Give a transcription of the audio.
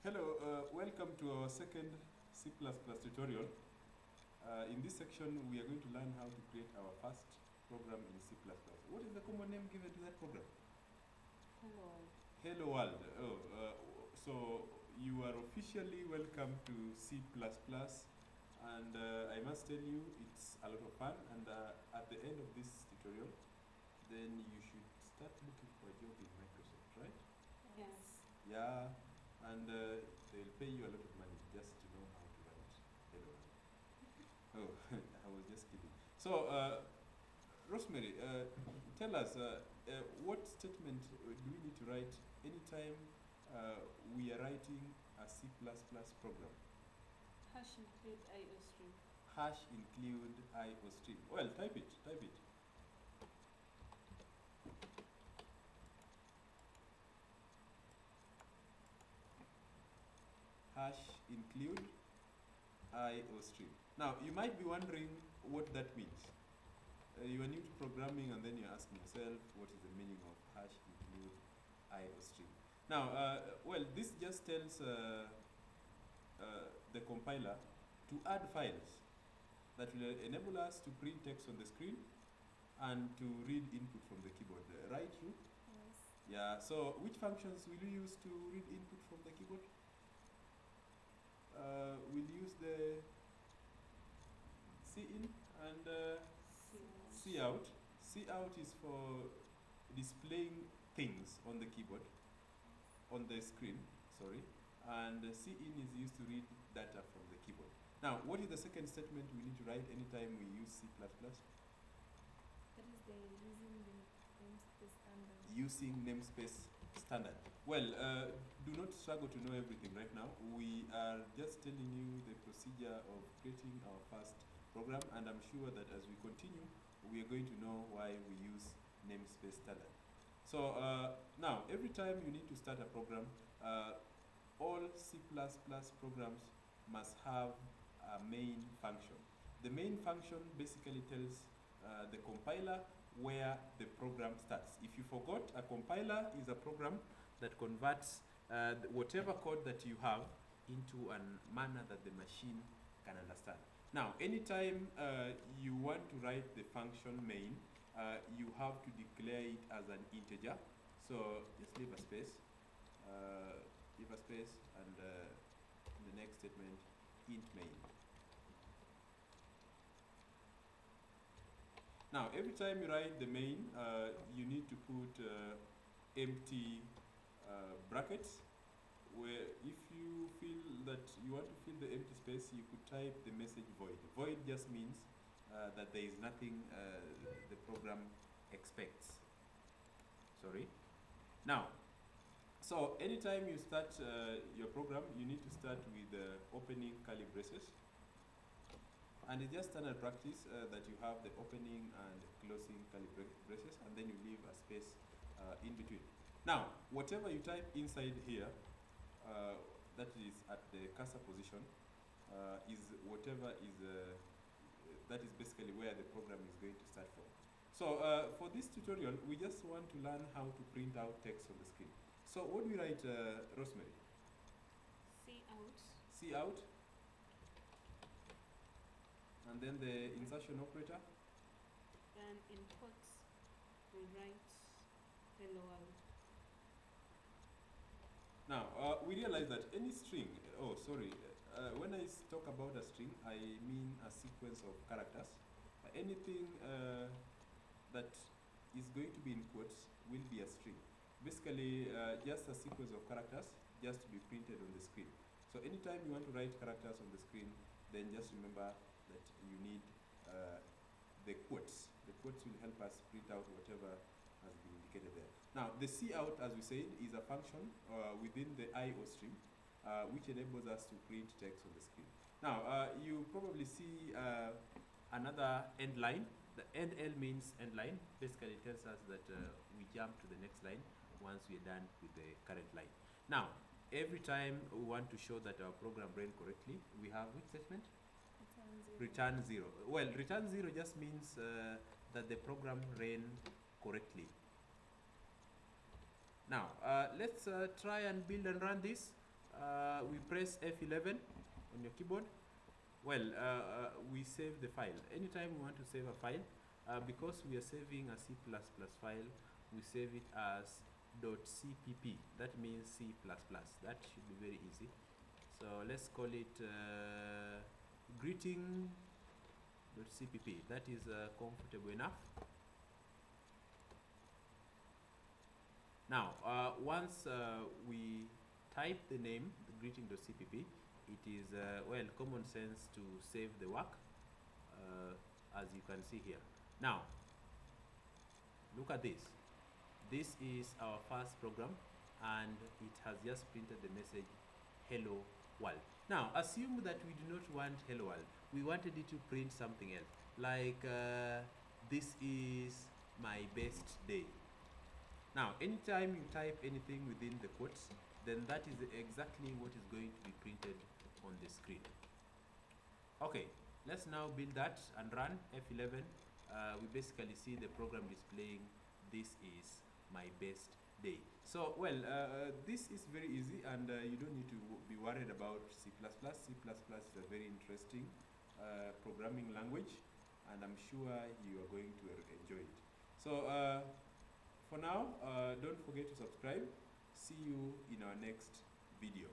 Hello, welcome to our second C++ tutorial. In this section, we are going to learn how to create our first program in C++. What is the common name given to that program? Hello. Hello World. So you are officially welcome to C++, and I must tell you, it's a lot of fun. And at the end of this tutorial, then you should start looking for a job in Microsoft, right? Yes. Yeah, and they'll pay you a lot of money just to know how to write hello. Oh, I was just kidding. So, Rosemary, tell us, what statement do we need to write anytime we are writing a C++ program? Hash include IO stream. Hash include IO stream. Well, type it, type it. Hash include IO stream. Now, you might be wondering what that means. You are new to programming and then you're asking yourself, what is the meaning of hash include IO stream? Now, well, this just tells the compiler to add files that will enable us to print text on the screen and to read input from the keyboard. Right, Ru? Yes. Yeah, so which functions will you use to read input from the keyboard? We'll use the cin and cout. Cout is for displaying things on the keyboard, on the screen, sorry. And cin is used to read data from the keyboard. Now, what is the second statement we need to write anytime we use C++? That is the using the namespace standard. Using namespace standard. Well, do not struggle to know everything right now. We are just telling you the procedure of creating our first program, and I'm sure that as we continue, we are going to know why we use namespace standard. So now, every time you need to start a program, all C++ programs must have a main function. The main function basically tells the compiler where the program starts. If you forgot, a compiler is a program that converts whatever code that you have into a manner that the machine can understand. Now, anytime you want to write the function main, you have to declare it as an integer. So just leave a space, and in the next statement, int main. Now, every time you write the main, you need to put empty brackets, where if you feel that you want to fill the empty space, you could type the message void. Void just means that there is nothing the program expects. Sorry. Now, so anytime you start your program, you need to start with opening curly braces. And it's just standard practice that you have the opening and closing curly braces, and then you leave a space in between. Now, whatever you type inside here, that is at the cursor position, is whatever is, that is basically where the program is going to start from. So for this tutorial, we just want to learn how to print out text on the screen. So what do we write, Rosemary? Cout. Cout. And then the insertion operator. And in quotes, we write hello world. Now, we realize that any string, when I talk about a string, I mean a sequence of characters. Anything that is going to be in quotes will be a string. Basically, just a sequence of characters just to be printed on the screen. So anytime you want to write characters on the screen, then just remember that you need the quotes. The quotes will help us print out whatever has been indicated there. Now, the cout, as we said, is a function within the IO stream, which enables us to print text on the screen. Now, you probably see another end line. The end L means end line. Basically, it tells us that we jump to the next line once we are done with the current line. Now, every time we want to show that our program ran correctly, we have which statement? Return 0. Well, return 0 just means that the program ran correctly. Now, let's try and build and run this. we press F11 on your keyboard. Well, we save the file. Anytime we want to save a file, because we are saving a C++ file, we save it as .cpp. That means C++. That should be very easy. So let's call it greeting.cpp. That is comfortable enough. Now, once we type the name, the greeting.cpp, it is, well, common sense to save the work, as you can see here. Now, look at this. This is our first program, and it has just printed the message, hello world. Now, assume that we do not want hello world. We wanted it to print something else, like this is my best day. Now, anytime you type anything within the quotes, then that is exactly what is going to be printed on the screen. Okay, let's now build that and run F11. We basically see the program displaying, this is my best day. So, well, this is very easy, and you don't need to be worried about C++. C++ is a very interesting programming language, and I'm sure you are going to enjoy it. So, for now, don't forget to subscribe. See you in our next video.